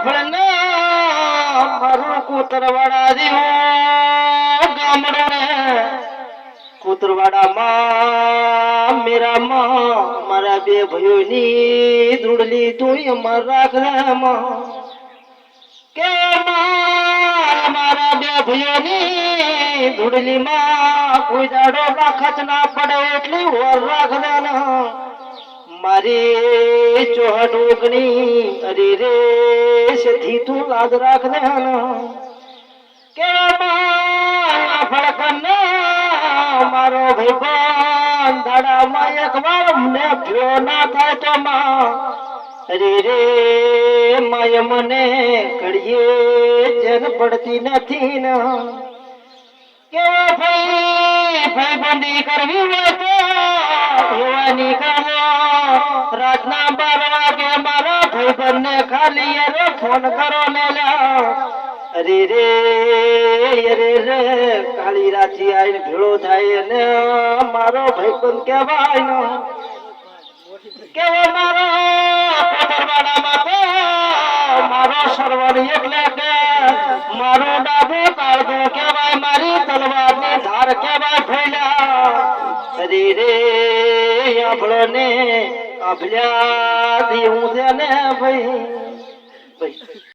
આપણને મારું કૂતરવાડા જેવું ગામડું ને કૂતરવાડામાં મેરામાં મારા બે ભાઈઓની ધૂળલી તું અમાર રાખમાં કે મારા બે ભાઈઓની ધૂળલીમાં કોઈ દાડો રાખત ના પડે એટલી વર રાખ દેના મારી ચોહટ ઉગણી અરે રે સધી તું લાદ રાખ દે કે ફળકન મારો ભાઈ દાડામાં એક વાર મને ભ્યો ના થાય તો અરે રે માય મને ઘડીએ જેન પડતી નથી ને કે ભાઈ બંધી કરવી હોય તો હોવાની કરો રાતના 12 વાગે મારા ભાઈબંધને ખાલી અરે ફોન કરો ને અરે રે કાળી રાતી આઈને ભેળો થાય ને મારો ભાઈબંધ કહેવાય ને કે મારો કોતરવાડામાં તો મારો સરવર એટલે કે મારો ડાબો કાળજો કહેવાય મારી તલવારની ધાર કહેવાય ભૈલા અરે રે આભળો ને આભલ્યા દી હું છે ને ભાઈ